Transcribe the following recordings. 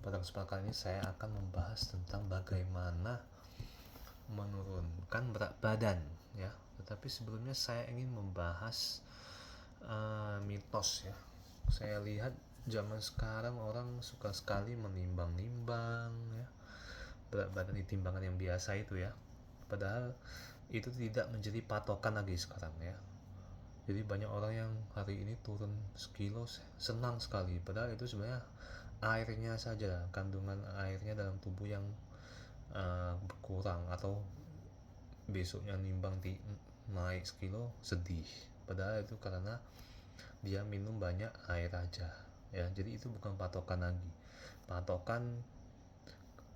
pada kesempatan ini saya akan membahas tentang bagaimana menurunkan berat badan ya. Tetapi sebelumnya saya ingin membahas mitos ya. Saya lihat zaman sekarang orang suka sekali menimbang-nimbang ya. Berat badan di timbangan yang biasa itu ya. Padahal itu tidak menjadi patokan lagi sekarang ya. Jadi banyak orang yang hari ini turun sekilo senang sekali, padahal itu sebenarnya airnya saja, kandungan airnya dalam tubuh yang berkurang, atau besoknya nimbang naik sekilo sedih, padahal itu karena dia minum banyak air aja ya. Jadi itu bukan patokan lagi. Patokan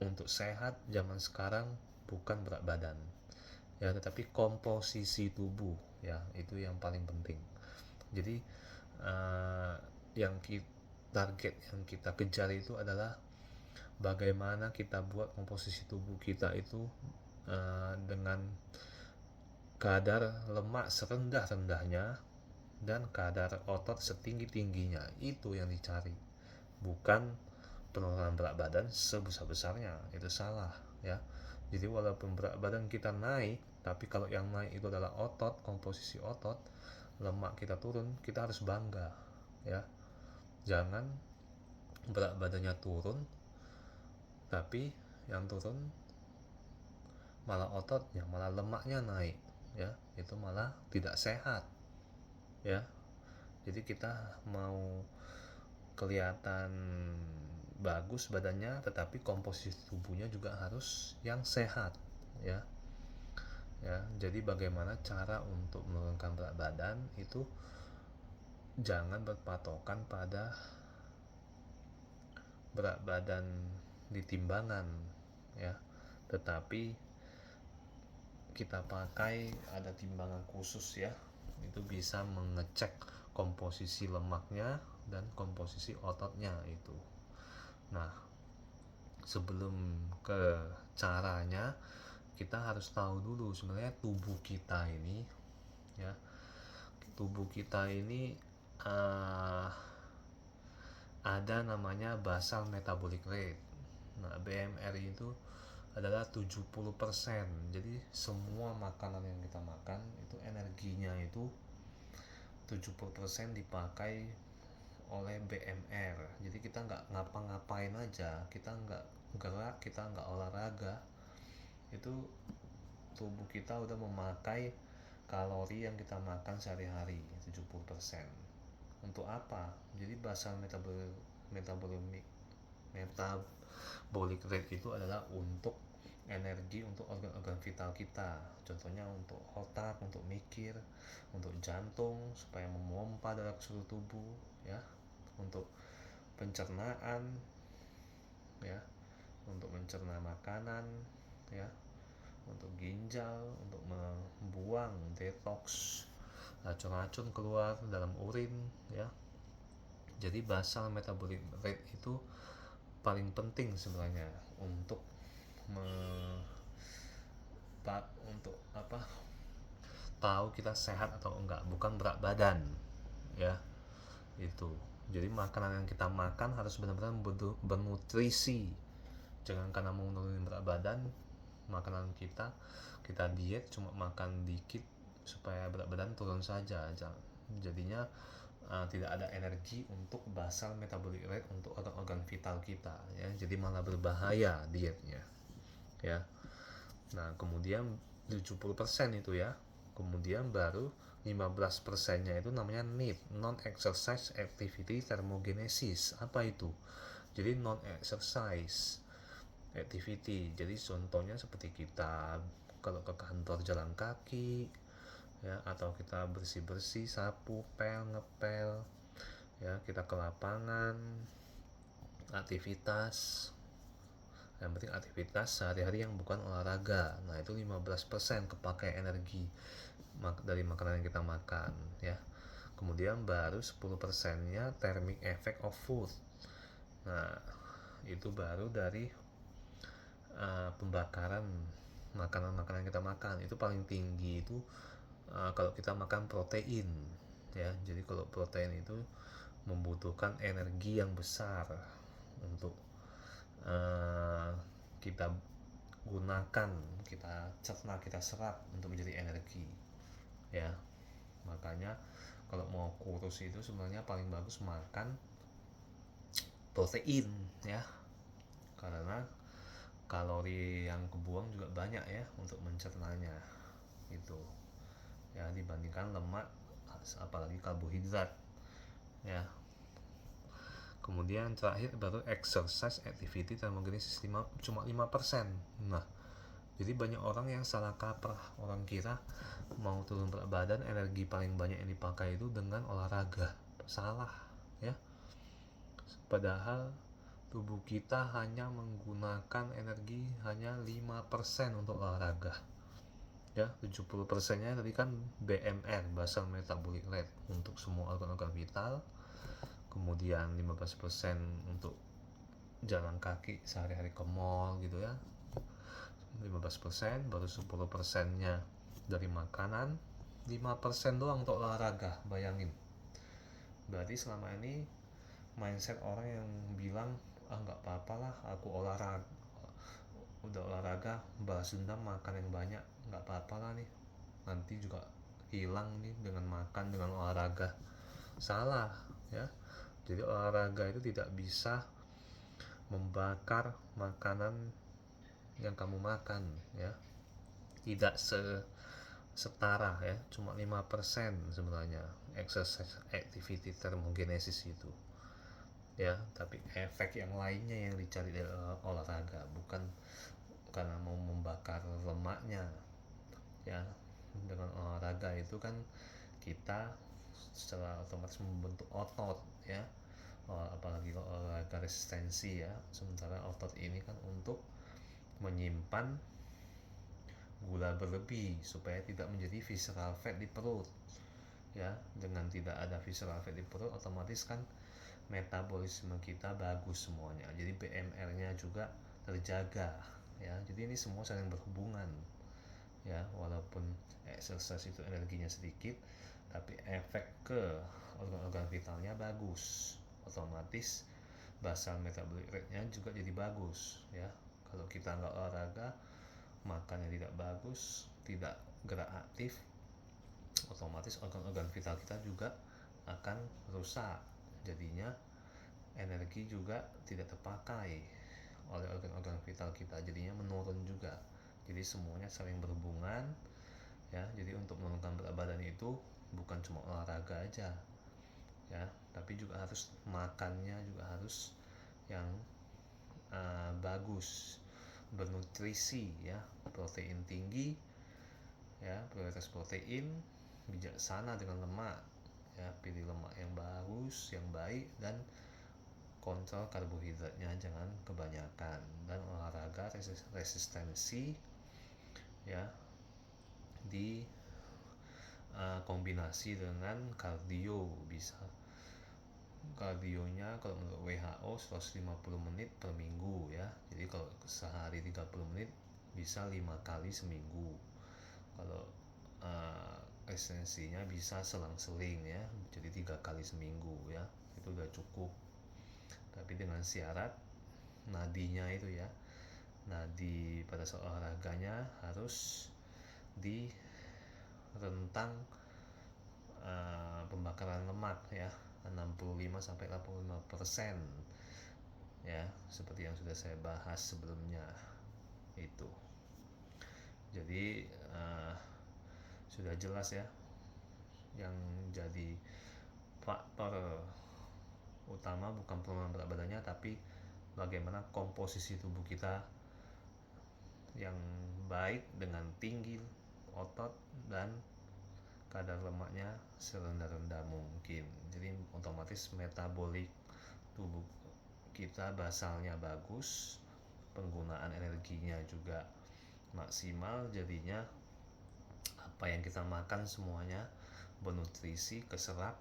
untuk sehat zaman sekarang bukan berat badan ya, tetapi komposisi tubuh ya, itu yang paling penting. Jadi yang target yang kita kejar itu adalah bagaimana kita buat komposisi tubuh kita itu dengan kadar lemak serendah-rendahnya dan kadar otot setinggi-tingginya. Itu yang dicari, bukan penurunan berat badan sebesar-besarnya. Itu salah ya. Jadi walaupun berat badan kita naik, tapi kalau yang naik itu adalah otot, komposisi otot, lemak kita turun, kita harus bangga ya. Jangan berat badannya turun tapi yang turun malah ototnya, malah lemaknya naik ya. Itu malah tidak sehat ya. Jadi kita mau kelihatan bagus badannya, tetapi komposisi tubuhnya juga harus yang sehat ya. Jadi bagaimana cara untuk menurunkan berat badan itu, jangan berpatokan pada berat badan di timbangan ya, tetapi kita pakai ada timbangan khusus ya. Itu bisa mengecek komposisi lemaknya dan komposisi ototnya itu. Nah, sebelum ke caranya, kita harus tahu dulu sebenarnya tubuh kita ini ya. Tubuh kita ini ada namanya basal metabolic rate. Nah, BMR itu adalah 70%. Jadi semua makanan yang kita makan itu energinya itu 70% dipakai oleh BMR. Jadi kita nggak ngapa-ngapain aja, kita nggak gerak, kita nggak olahraga, itu tubuh kita udah memakai kalori yang kita makan sehari-hari 70%. Untuk apa? Jadi basal metabolic rate itu adalah untuk energi untuk organ-organ vital kita. Contohnya untuk otak, untuk mikir, untuk jantung supaya memompa darah ke seluruh tubuh ya, untuk pencernaan ya, untuk mencerna makanan ya, untuk ginjal, untuk membuang detox racun-racun keluar dalam urin ya. Jadi basal metabolic rate itu paling penting sebenarnya untuk untuk tahu kita sehat atau enggak, bukan berat badan ya. Itu jadi makanan yang kita makan harus benar-benar bernutrisi. Jangan karena mau nurunin berat badan, makanan kita diet cuma makan dikit supaya berat badan turun saja. Jadinya tidak ada energi untuk basal metabolic rate untuk organ-organ vital kita ya. Jadi malah berbahaya dietnya ya. Nah, kemudian 70% itu ya. Kemudian baru 15%-nya itu namanya NEAT, non exercise activity thermogenesis. Apa itu? Jadi non exercise activity. Jadi contohnya seperti kita kalau ke kantor jalan kaki ya, atau kita bersih-bersih, sapu, ngepel ya, kita ke lapangan, aktivitas. Yang penting aktivitas sehari-hari yang bukan olahraga. Nah, itu 15% kepakai energi dari makanan yang kita makan ya. Kemudian baru 10%-nya thermic effect of food. Nah, itu baru dari pembakaran makanan-makanan yang kita makan. Itu paling tinggi itu kalau kita makan protein ya. Jadi kalau protein itu membutuhkan energi yang besar untuk kita gunakan, kita cerna, kita serap untuk menjadi energi ya. Makanya kalau mau kurus itu sebenarnya paling bagus makan protein ya, karena kalori yang kebuang juga banyak ya untuk mencernanya itu ya, dibandingkan lemak apalagi karbohidrat ya. Kemudian terakhir baru exercise activity thermogenesis cuma 5%. Nah, jadi banyak orang yang salah kaprah, orang kira mau turun berat badan energi paling banyak yang dipakai itu dengan olahraga. Salah ya. Padahal tubuh kita hanya menggunakan energi hanya 5% untuk olahraga. Ya, 70%-nya tadi kan BMR, basal metabolic rate, untuk semua organ-organ vital. Kemudian 15% untuk jalan kaki sehari-hari ke mall gitu ya, 15%, baru 10%-nya dari makanan, 5% doang untuk olahraga. Bayangin, berarti selama ini mindset orang yang bilang nggak apa-apa lah aku olahraga, udah olahraga balas dendam makan yang banyak, nggak apa-apa lah nih, nanti juga hilang nih dengan makan, dengan olahraga. Salah ya. Jadi olahraga itu tidak bisa membakar makanan yang kamu makan ya, tidak setara ya, cuma 5% sebenarnya exercise activity thermogenesis itu ya. Tapi efek yang lainnya yang dicari dari olahraga, bukan karena mau membakar lemaknya ya. Dengan olahraga itu kan kita secara otomatis membentuk otot ya, apalagi olahraga resistensi ya. Sementara otot ini kan untuk menyimpan gula berlebih supaya tidak menjadi visceral fat di perut ya. Dengan tidak ada visceral fat di perut, otomatis kan metabolisme kita bagus semuanya, jadi BMR-nya juga terjaga ya. Jadi ini semua saling berhubungan ya. Walaupun exercise itu energinya sedikit, tapi efek ke organ-organ vitalnya bagus, otomatis basal metabolic rate-nya juga jadi bagus ya. Kalau kita nggak olahraga, makannya tidak bagus, tidak gerak aktif, otomatis organ-organ vital kita juga akan rusak. Jadinya energi juga tidak terpakai oleh organ-organ vital kita, jadinya menurun juga. Jadi semuanya saling berhubungan ya. Jadi untuk menurunkan berat badan itu bukan cuma olahraga aja ya, tapi juga harus makannya juga harus yang bagus, bernutrisi ya, protein tinggi ya, prioritas protein, bijaksana dengan lemak ya, pilih lemak yang bagus, yang baik, dan kontrol karbohidratnya jangan kebanyakan, dan olahraga resistensi ya, di kombinasi dengan kardio. Bisa kardionya kalau menurut WHO 150 menit per minggu ya. Jadi kalau sehari 30 menit bisa 5 kali seminggu. Kalau esensinya bisa selang-seling ya, jadi 3 kali seminggu ya, itu udah cukup. Tapi dengan syarat nadinya itu ya, nadi pada saat olahraganya harus di rentang pembakaran lemak ya, 65-85% ya, seperti yang sudah saya bahas sebelumnya itu. Jadi sudah jelas ya, yang jadi faktor utama bukan penurunan berat badannya, tapi bagaimana komposisi tubuh kita yang baik dengan tinggi otot dan kadar lemaknya serendah-rendah mungkin. Jadi otomatis metabolik tubuh kita basalnya bagus, penggunaan energinya juga maksimal, jadinya apa yang kita makan semuanya bernutrisi, keserap,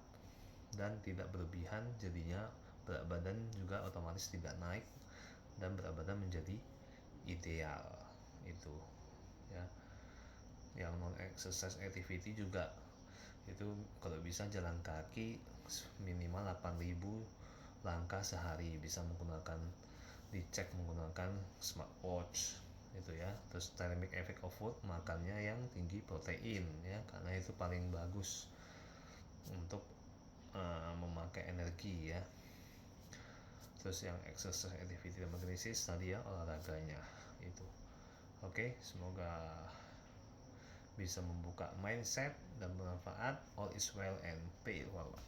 dan tidak berlebihan. Jadinya berat badan juga otomatis tidak naik dan berat badan menjadi ideal itu ya. Yang non exercise activity juga itu kalau bisa jalan kaki minimal 8.000 langkah sehari, bisa menggunakan cek menggunakan smartwatch itu ya. Terus dynamic effect of food, makannya yang tinggi protein ya, karena itu paling bagus untuk memakai energi ya. Terus yang exercise activity magnesis tadi ya, olahraganya itu. Oke, semoga bisa membuka mindset dan bermanfaat. All is well and pay it forward.